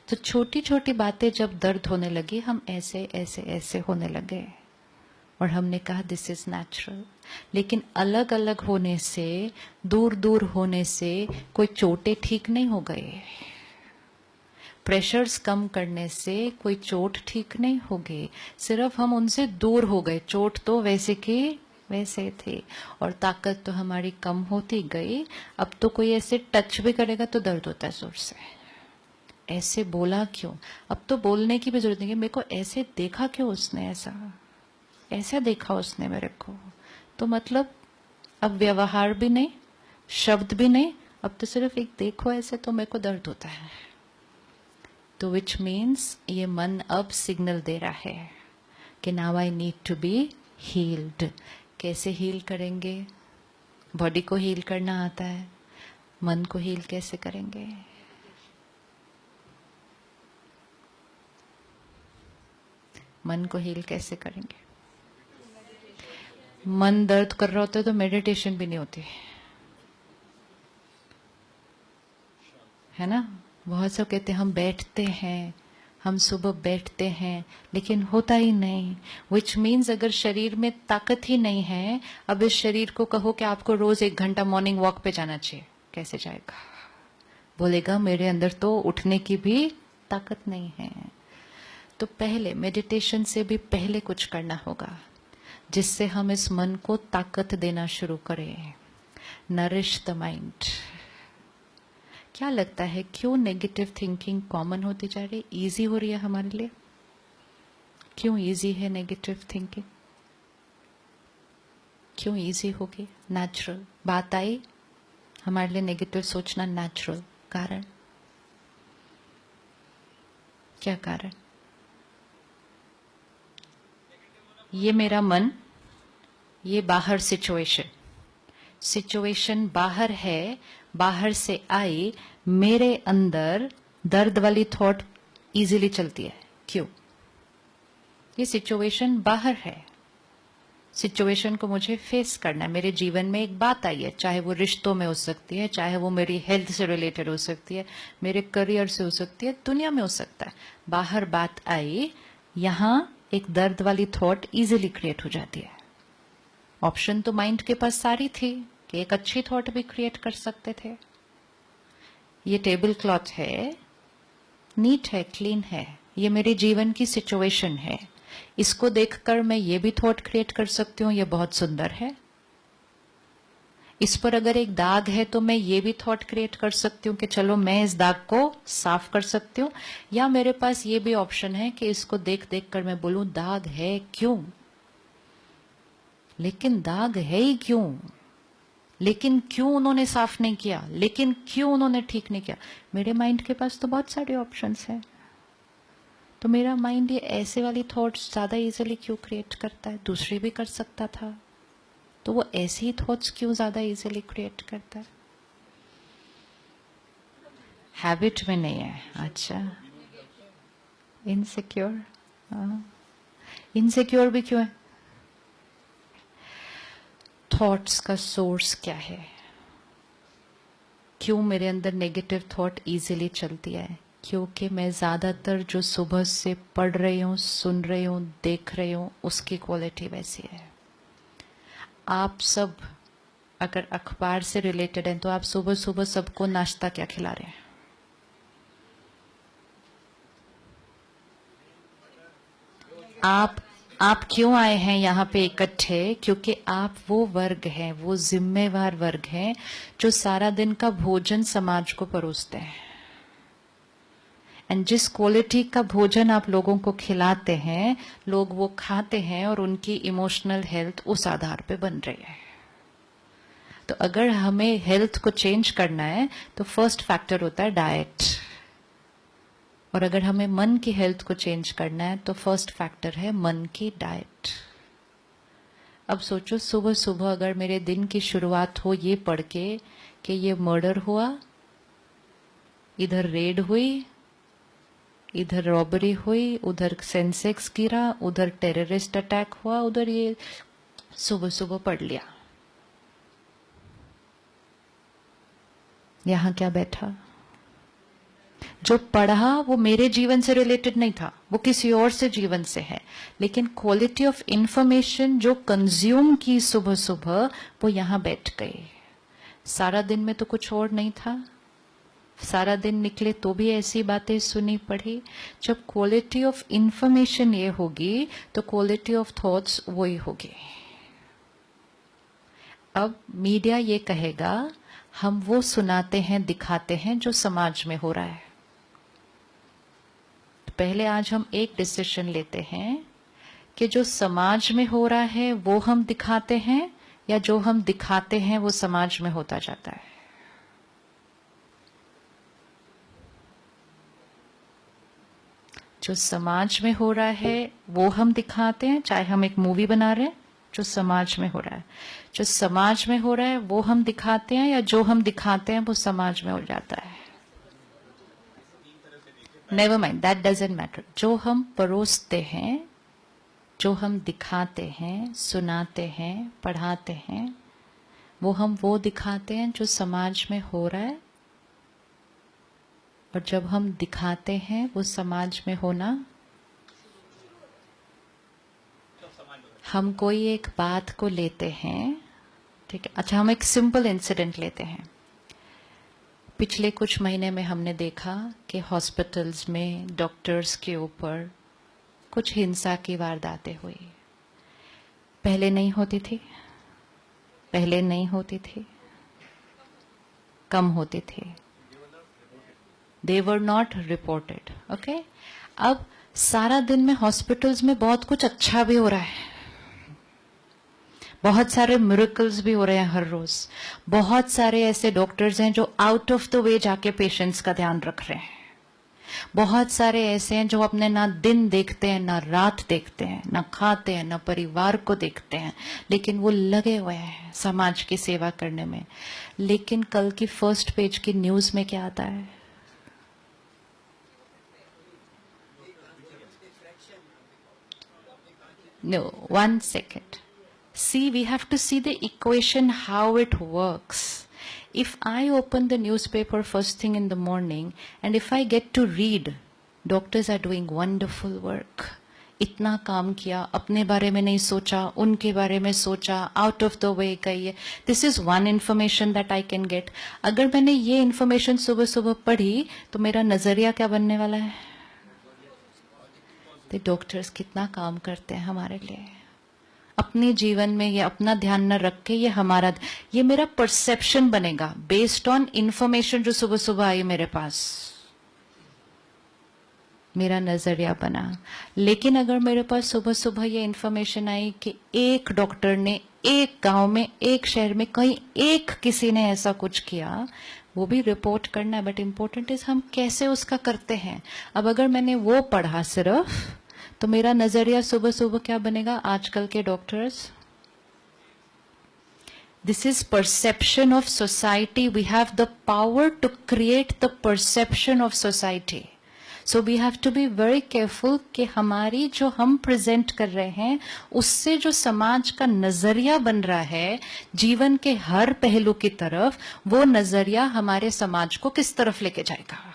तो छोटी छोटी बातें जब दर्द होने लगी, हम ऐसे ऐसे ऐसे होने लगे और हमने कहा दिस इज नेचुरल। लेकिन अलग अलग होने से, दूर दूर होने से कोई चोटें ठीक नहीं हो गए। प्रेशर्स कम करने से कोई चोट ठीक नहीं हो गई, सिर्फ हम उनसे दूर हो गए। चोट तो वैसे की वैसे थी और ताकत तो हमारी कम होती गई। अब तो कोई ऐसे टच भी करेगा तो दर्द होता है जोर से। ऐसे बोला क्यों? अब तो बोलने की भी जरूरत नहीं है, मेरे को ऐसे देखा क्यों उसने, ऐसा देखा उसने मेरे को। तो मतलब अब व्यवहार भी नहीं, शब्द भी नहीं, अब तो सिर्फ एक देखो ऐसे तो मेरे को दर्द होता है। तो विच मीन्स ये मन अब सिग्नल दे रहा है कि now I need to be healed. कैसे हील करेंगे? बॉडी को हील करना आता है, मन को हील कैसे करेंगे? मन को हील कैसे करेंगे? मन दर्द कर रहा होता है तो मेडिटेशन भी नहीं होती है ना। बहुत सब कहते हैं हम बैठते हैं, हम सुबह बैठते हैं, लेकिन होता ही नहीं। विच मीन्स अगर शरीर में ताकत ही नहीं है, अब इस शरीर को कहो कि आपको रोज 1 घंटा मॉर्निंग वॉक पे जाना चाहिए, कैसे जाएगा? बोलेगा मेरे अंदर तो उठने की भी ताकत नहीं है। तो पहले मेडिटेशन से भी पहले कुछ करना होगा जिससे हम इस मन को ताकत देना शुरू करें। Nourish the mind. क्या लगता है क्यों नेगेटिव थिंकिंग कॉमन होती जा रही, इजी हो रही है हमारे लिए? क्यों इजी है नेगेटिव थिंकिंग? क्यों इजी होगी? नेचुरल बात आई हमारे लिए, नेगेटिव सोचना नेचुरल। कारण क्या? कारण ये मेरा मन, ये बाहर सिचुएशन बाहर है, बाहर से आई, मेरे अंदर दर्द वाली थॉट इजीली चलती है। क्यों? ये सिचुएशन बाहर है, सिचुएशन को मुझे फेस करना है। मेरे जीवन में एक बात आई है, चाहे वो रिश्तों में हो सकती है, चाहे वो मेरी हेल्थ से रिलेटेड हो सकती है, मेरे करियर से हो सकती है, दुनिया में हो सकता है। बाहर बात आई, यहां एक दर्द वाली थॉट इजीली क्रिएट हो जाती है। ऑप्शन तो माइंड के पास सारी थी कि एक अच्छी थॉट भी क्रिएट कर सकते थे। ये टेबल क्लॉथ है, नीट है, क्लीन है, ये मेरे जीवन की सिचुएशन है। इसको देखकर मैं ये भी थॉट क्रिएट कर सकती हूँ, ये बहुत सुंदर है। इस पर अगर एक दाग है तो मैं ये भी थॉट क्रिएट कर सकती हूँ कि चलो मैं इस दाग को साफ कर सकती हूँ। या मेरे पास ये भी ऑप्शन है कि इसको देख देख कर मैं बोलूं दाग है क्यों, लेकिन दाग है ही क्यों, लेकिन क्यों उन्होंने साफ नहीं किया, लेकिन क्यों उन्होंने ठीक नहीं किया। मेरे माइंड के पास तो बहुत सारे ऑप्शंस हैं। तो मेरा माइंड ये ऐसे वाली थॉट्स ज्यादा इजीली क्यों क्रिएट करता है? दूसरी भी कर सकता था, तो वो ऐसी ही थॉट्स क्यों ज्यादा इजीली क्रिएट करता है? हैबिट में नहीं है। अच्छा, इनसिक्योर। हाँ, इनसिक्योर भी क्यों है? थॉट्स का सोर्स क्या है? क्यों मेरे अंदर नेगेटिव थॉट इजीली चलती है? क्योंकि मैं ज्यादातर जो सुबह से पढ़ रही हूँ, सुन रही हूँ, देख रही हूँ, उसकी क्वालिटी वैसी है। आप सब अगर अखबार से रिलेटेड हैं तो आप सुबह सुबह सबको नाश्ता क्या खिला रहे हैं? आप क्यों आए हैं यहाँ पे इकट्ठे? क्योंकि आप वो वर्ग हैं, वो जिम्मेवार वर्ग हैं जो सारा दिन का भोजन समाज को परोसते हैं। एंड जिस क्वालिटी का भोजन आप लोगों को खिलाते हैं, लोग वो खाते हैं और उनकी इमोशनल हेल्थ उस आधार पे बन रही है। तो अगर हमें हेल्थ को चेंज करना है तो फर्स्ट फैक्टर होता है डाइट, और अगर हमें मन की हेल्थ को चेंज करना है तो फर्स्ट फैक्टर है मन की डाइट। अब सोचो सुबह सुबह अगर मेरे दिन की शुरुआत हो ये पढ़ के कि ये मर्डर हुआ, इधर रेड हुई, इधर रॉबरी हुई, उधर सेंसेक्स गिरा, उधर टेररिस्ट अटैक हुआ, उधर ये सुबह सुबह पढ़ लिया, यहां क्या बैठा? जो पढ़ा वो मेरे जीवन से रिलेटेड नहीं था, वो किसी और से जीवन से है, लेकिन क्वालिटी ऑफ इंफॉर्मेशन जो कंज्यूम की सुबह सुबह वो यहां बैठ गई। सारा दिन में तो कुछ और नहीं था, सारा दिन निकले तो भी ऐसी बातें सुनी पढ़ी। जब क्वालिटी ऑफ इंफॉर्मेशन ये होगी तो क्वालिटी ऑफ थॉट्स वही होगी। अब मीडिया ये कहेगा हम वो सुनाते हैं, दिखाते हैं जो समाज में हो रहा है। तो पहले आज हम एक डिसीजन लेते हैं कि जो समाज में हो रहा है वो हम दिखाते हैं, या जो हम दिखाते हैं वो समाज में होता जाता है। जो समाज में हो रहा है वो हम दिखाते हैं, चाहे हम एक मूवी बना रहे हैं जो समाज में हो रहा है। जो समाज में हो रहा है वो हम दिखाते हैं, या जो हम दिखाते हैं वो समाज में हो जाता है। Never mind, that doesn't matter. जो हम परोसते हैं, जो हम दिखाते हैं, सुनाते हैं, पढ़ाते हैं, वो दिखाते हैं जो समाज में हो रहा है। और जब हम दिखाते हैं वो समाज में होना, हम कोई एक बात को लेते हैं, ठीक है। अच्छा, हम एक सिंपल इंसिडेंट लेते हैं। पिछले कुछ महीने में हमने देखा कि हॉस्पिटल्स में डॉक्टर्स के ऊपर कुछ हिंसा की वारदातें हुई। पहले नहीं होती थी, पहले नहीं होती थी, कम होती थी। They were not reported, okay? अब सारा दिन में हॉस्पिटल्स में बहुत कुछ अच्छा भी हो रहा है, बहुत सारे मिरेकल्स भी हो रहे हैं हर रोज। बहुत सारे ऐसे डॉक्टर्स हैं जो आउट ऑफ द वे जाके पेशेंट्स का ध्यान रख रहे हैं। बहुत सारे ऐसे हैं जो अपने ना दिन देखते हैं, ना रात देखते हैं, ना खाते हैं, ना परिवार को देखते हैं, लेकिन वो लगे हुए हैं समाज की सेवा करने में। लेकिन कल की फर्स्ट पेज की न्यूज में क्या आता है? No, 1 second. See, we have to see the equation, how it works. If I open the newspaper first thing in the morning, and if I get to read, doctors are doing wonderful work. इतना काम किया, अपने बारे में नहीं सोचा, उनके बारे में सोचा, आउट ऑफ द वे गई है। This is one information that I can get. अगर मैंने ये इंफॉर्मेशन सुबह सुबह पढ़ी तो मेरा नजरिया क्या बनने वाला है? तो डॉक्टर्स कितना काम करते हैं हमारे लिए। अपने जीवन में ये अपना ध्यान न रख के ये मेरा परसेप्शन बनेगा बेस्ड ऑन इंफॉर्मेशन जो सुबह सुबह आई मेरे पास, मेरा नजरिया बना। लेकिन अगर मेरे पास सुबह सुबह ये इंफॉर्मेशन आई कि एक डॉक्टर ने एक गांव में, एक शहर में, कहीं एक किसी ने ऐसा कुछ किया, वो भी रिपोर्ट करना है, बट इम्पोर्टेंट इज हम कैसे उसका करते हैं। अब अगर मैंने वो पढ़ा सिर्फ, तो मेरा नजरिया सुबह सुबह क्या बनेगा? आजकल के doctors, this is perception of society. We have the power to create the perception of society. So we have to be very careful कि हमारी जो हम प्रेजेंट कर रहे हैं उससे जो समाज का नजरिया बन रहा है जीवन के हर पहलू की तरफ, वो नजरिया हमारे समाज को किस तरफ लेके जाएगा।